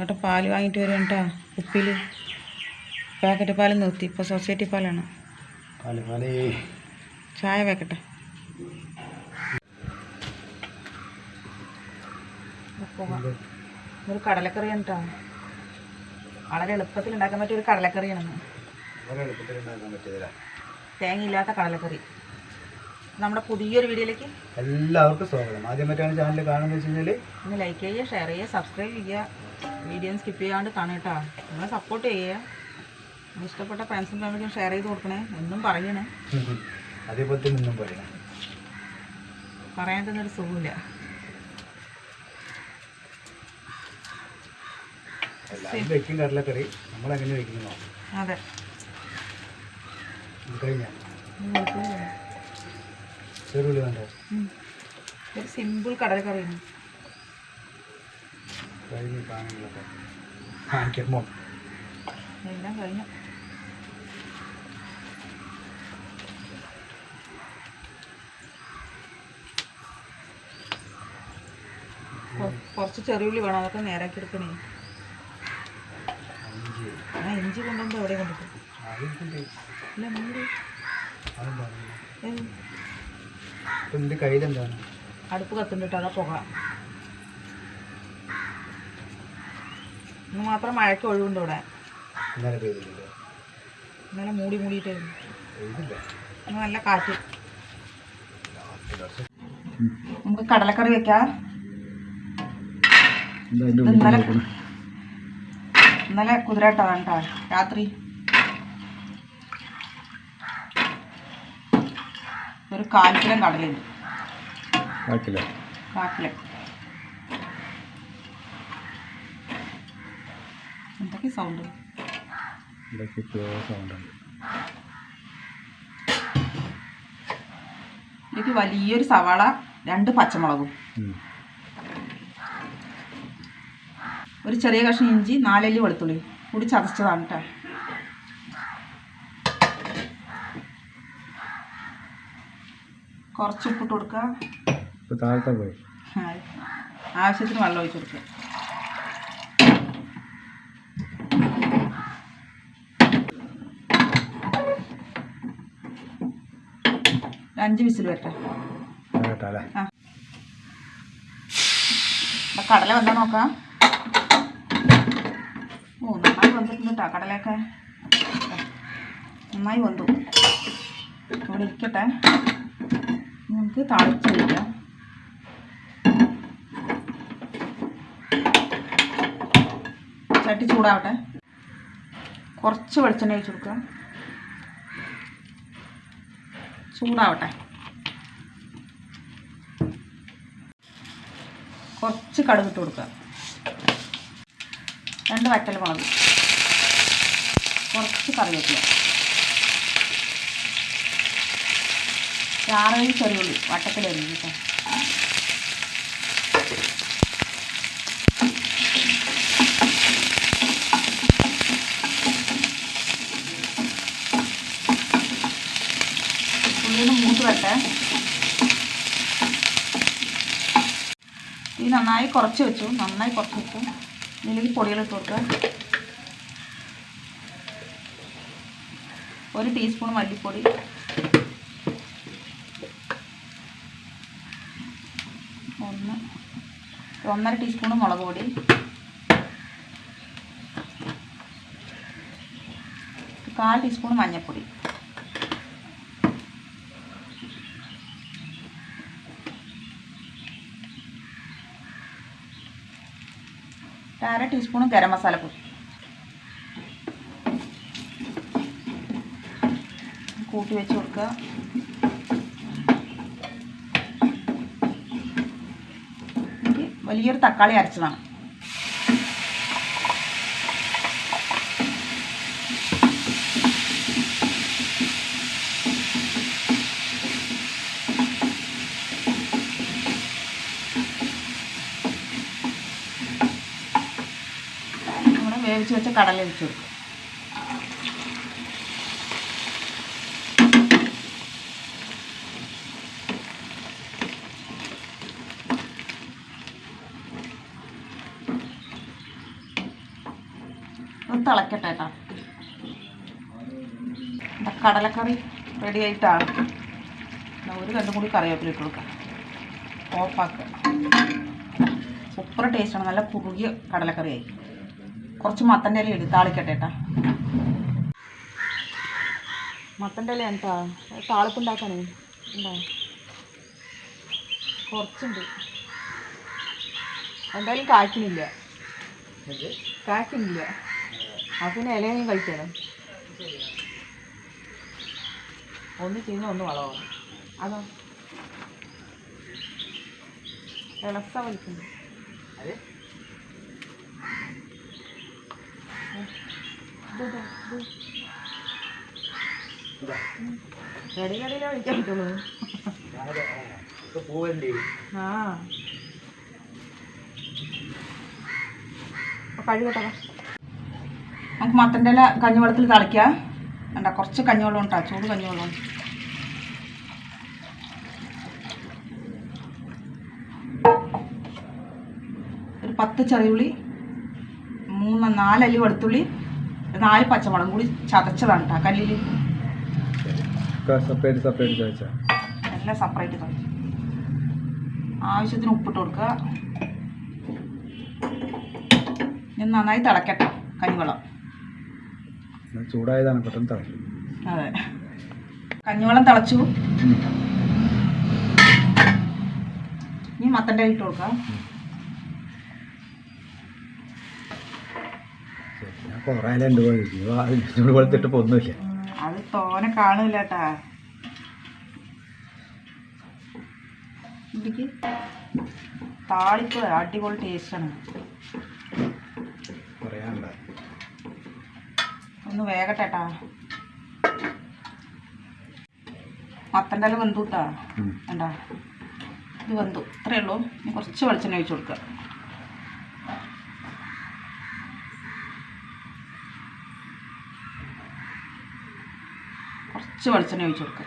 അവിടെ പാൽ വാങ്ങിയിട്ട് വരും കേട്ടോ. കുപ്പിയിൽ പാക്കറ്റ് പാൽ നിർത്തി. ഇപ്പോൾ സൊസൈറ്റി പാലാണ്. ചായ വെക്കട്ടെ. ഒരു കടലക്കറിയാണ് കേട്ടോ. വളരെ എളുപ്പത്തിൽ ഉണ്ടാക്കാൻ പറ്റിയ ഒരു കടലക്കറിയാണ്. തേങ്ങയില്ലാത്ത കടലക്കറി. നമ്മുടെ പുതിയൊരു വീഡിയോയിലേക്ക് എല്ലാവർക്കും സ്വാഗതം. ആദ്യമായിട്ടാണ് ചാനൽ കാണുന്നത് വെച്ച് കഴിഞ്ഞാൽ ഒന്ന് ലൈക്ക് ചെയ്യുക, ഷെയർ ചെയ്യുക, സബ്സ്ക്രൈബ് ചെയ്യുക. വീഡിയോ സ്കിപ്പ് ചെയ്യാണ്ട് കാണുക കേട്ടോ. നമ്മളെ സപ്പോർട്ട് ചെയ്യുക. ഇഷ്ടപ്പെട്ട ഫ്രണ്ട്സും ഫാമിലിക്കും ഷെയർ ചെയ്ത് കൊടുക്കണേ. എന്നും പറയണേ. അതേപോലെ തന്നെ ഒന്നും പറയണം. പറയാൻ തന്നെ ഒരു സുഖമില്ല. എല്ലാവരും വെക്കും കടലക്കറി. നമ്മളെങ്ങനെ വെക്കുന്നു? അതെ, കഴിഞ്ഞാൽ ചെറുള്ളി വേണ്ട. ഒരു സിമ്പിൾ കടലക്കറിയാണ്. കഴിഞ്ഞ് സാധനങ്ങളൊക്കെ കാണിക്കുമ്പോൾ എല്ലാം കഴിഞ്ഞു. കുറച്ച് ചെറിയുള്ളി വേണം. അതൊക്കെ നേരാക്കി എടുക്കണേ. ഇഞ്ചി കൊണ്ടുണ്ട്. എവിടെ കൊണ്ടിട്ട് നിന്റെ കയ്യിലെന്താണ്? അടുപ്പ് കത്തുണ്ടിട്ട് അതാ പുക. ഇന്ന് മാത്രം മഴയ്ക്ക് ഒഴിവുണ്ട് ഇവിടെ. ഇന്നലെ മൂടിയിട്ടായിരുന്നു. ഇന്ന് നല്ല കാറ്റ്. നമുക്ക് കടലക്കറി വെക്കാം. ഇന്നലെ കുതിരയിട്ടതാണ് കേട്ടോ. രാത്രി ഒരു 1/4 കിലോ കടലുണ്ട്. 1/4 കിലോ. എന്തൊക്കെ സൗണ്ട്? ഇതിലേക്ക് വലിയൊരു സവാള, 2 പച്ചമുളകും, ഒരു ചെറിയ കഷ്ണം ഇഞ്ചി, 4 അല്ലി വെളുത്തുള്ളി കൂടി ചതച്ചതാണ് കേട്ടോ. കുറച്ച് ഉപ്പിട്ട് കൊടുക്കുക. ആവശ്യത്തിന് വെള്ളം ഒഴിച്ച് കൊടുക്കുക. ഒരു 5 വിസിൽ വരട്ടെ. കടല വന്നാൽ നോക്കാം. നന്നായി വന്നിട്ടുണ്ട് കേട്ടോ. കടലയൊക്കെ നന്നായി വന്നു. ഇവിടെ ഇരിക്കട്ടെ. നമുക്ക് താളിച്ച് വയ്ക്കാം. ചട്ടി ചൂടാവട്ടെ. കുറച്ച് വെളിച്ചെണ്ണ ഒഴിച്ച് കൊടുക്കുക. ചൂടാവട്ടെ. കുറച്ച് കടുക് ഇട്ട് കൊടുക്കുക. 2 വറ്റൽമുളക്, കുറച്ച് കറിവേപ്പില, 6 ചെറിയുള്ളി വട്ടത്തിലരിഞ്ഞു കേട്ടോ. ഉള്ളിന് മൂത്ത് വരട്ടെ. ഈ നന്നായി കുറച്ച് വെച്ചു. ഇതിലേക്ക് പൊടികളിട്ട് കൊടുക്കുക. 1 ടീസ്പൂൺ മല്ലിപ്പൊടി, 1.5 ടീസ്പൂൺ മുളക് പൊടി, 1/4 ടീസ്പൂൺ മഞ്ഞൾപ്പൊടി, ഒരു 1/2 ടീസ്പൂൺ ഗരം മസാലപ്പൊടി കൂട്ടി വെച്ച് കൊടുക്കുക. വലിയൊരു തക്കാളി അരച്ചതാണ്. നമ്മുടെ വേവിച്ച് വെച്ച കടല ഒഴിച്ച് കൊടുക്കും. ഒന്ന് തിളക്കട്ടെ കേട്ടോ. കടലക്കറി റെഡി ആയിട്ടാണ്. ഒരു കണ്ടും കൂടി കറിവേപ്പില ഇട്ട് കൊടുക്കാം. ഓഫാക്കുക. സൂപ്പർ ടേസ്റ്റാണ്. നല്ല കുറുകിയ കടലക്കറിയായി. കുറച്ച് മത്തൻ്റെ ഇല ഇടും. താളിക്കട്ടെ കേട്ടോ. മത്തൻ്റെ ഇല കേട്ടോ താളിപ്പുണ്ടാക്കാനേ ഉണ്ടോ? കുറച്ചുണ്ട്. എന്തായാലും കായ്ക്കുന്നില്ല. അപ്പം പിന്നെ ഇലയും കഴിക്കാനോ. ഒന്ന് ചെയ്യുന്ന ഒന്ന് വളമാണ്. അതോ ഇളസ വലിക്കുന്നു. ഇടയിലിടയിലേ വിളിക്കാൻ പറ്റുള്ളൂ. ആ കഴുകട്ടെ. നമുക്ക് മത്തൻ്റെ ഇല കഞ്ഞിവെള്ളത്തിൽ തിളയ്ക്കാം. വേണ്ട കുറച്ച് കഞ്ഞിവെള്ളം ഉണ്ടാ. ചൂട് കഞ്ഞിവെള്ളം. ഒരു 10 ചെറിയുള്ളി, 4 അല്ലി വെളുത്തുള്ളി, 4 പച്ചമുളകും കൂടി ചതച്ചതാണ് കേട്ടോ കല്ലിൽ. എല്ലാം സെപ്പറേറ്റ് തന്നു. ആവശ്യത്തിന് ഉപ്പിട്ട് കൊടുക്കുക. ഇനി നന്നായി തിളക്കട്ടെ കഞ്ഞിവെള്ളം. ചൂടായതാണ് പെട്ടെന്ന് തിളക്കും. അതെ, കഞ്ഞിവെള്ളം തിളച്ചു. ഇനി മത്തൻ്റെ ഇട്ട് കൊടുക്കാം. ഞാൻ കുറേ രണ്ട് വെളുത്തിട്ടപ്പോൾ ഒന്നുമില്ല. അത് തോനെ കാണില്ല കേട്ടാ. ഇതിക്ക് താളിപ്പ് അടിപൊളി ടേസ്റ്റാണ്. പറയാനുണ്ട്. ഒന്ന് വേഗട്ടെ കേട്ടാ. മത്തൻ്റെ ഇല വെന്തു കേട്ടാ. വേണ്ടാ, ഇത് വെന്തു. ഇത്രയേ ഉള്ളൂ. ഇനി കുറച്ച് വെളിച്ചെണ്ണ ഒഴിച്ച് കൊടുക്കുക. കുറച്ച് വെളിച്ചെണ്ണ ഒഴിച്ച് കൊടുക്കുക.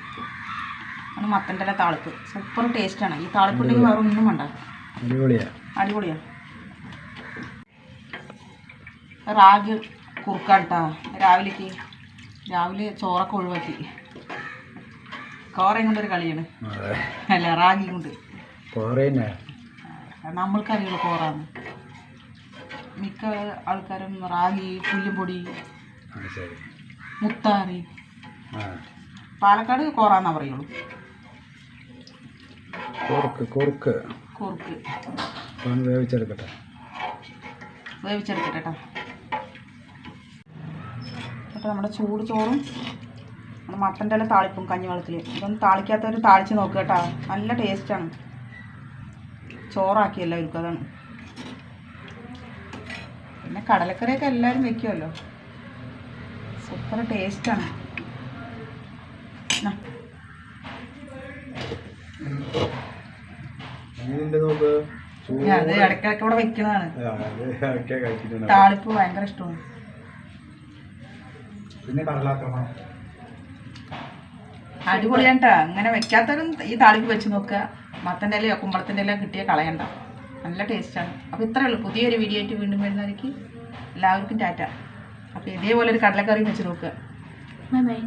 അത് മത്തൻ്റെ ഇല താളിപ്പ് സൂപ്പർ ടേസ്റ്റാണ്. ഈ താളിപ്പുണ്ടെങ്കിൽ വേറെ ഒന്നും വേണ്ട. അടിപൊളിയാ. റാഗി കുറുക്കാട്ടാ. രാവിലെ ചോറൊക്കെ ഒഴിവാക്കി കോറയും കൊണ്ടൊരു കളിയാണ്. അല്ല, റാഗി കൊണ്ട്. നമ്മൾക്കറിയുള്ളൂ കോറാന്ന്. മിക്ക ആൾക്കാരും റാഗി, പുല്ലുംപൊടി, മുത്താറി. പാലക്കാട് കോറാന്നാ പറയുള്ളൂ. കുറുക്ക് വേവിച്ചെടുക്കട്ടെ കേട്ടോ. അപ്പോൾ നമ്മുടെ ചൂട് ചോറും നമ്മുടെ മത്തൻ്റെ ഇല താളിപ്പും കഞ്ഞിവെള്ളത്തിൽ. ഇതൊന്നും താളിക്കാത്തവർ താളിച്ച് നോക്കുക കേട്ടോ. നല്ല ടേസ്റ്റാണ്. ചോറാക്കി എല്ലാവർക്കും. അതാണ്. പിന്നെ കടലക്കറിയൊക്കെ എല്ലാവരും വെക്കുമല്ലോ. സൂപ്പർ ടേസ്റ്റാണ്. അത് ഇടയ്ക്കിടയ്ക്ക് ഇവിടെ വെക്കുന്നതാണ്. താളിപ്പ് ഭയങ്കര ഇഷ്ടമാണ്. പിന്നെ കടലാക്രമണം അടിപൊളിയാണ് കേട്ടോ. അങ്ങനെ വെക്കാത്തവരും ഈ താളിപ്പ് വെച്ച് നോക്കുക. മത്തൻ്റെ ഇലയോ കുമ്പളത്തിൻ്റെ ഇല കിട്ടിയാൽ കളയണ്ട. നല്ല ടേസ്റ്റാണ്. അപ്പോൾ ഇത്രയേ ഉള്ളൂ. പുതിയൊരു വീഡിയോ ആയിട്ട് വീണ്ടും വരുന്നവർക്ക് എല്ലാവർക്കും ടാറ്റ. അപ്പോൾ ഇതേപോലെ ഒരു കടലക്കറി വെച്ച് നോക്കുക. Bye bye.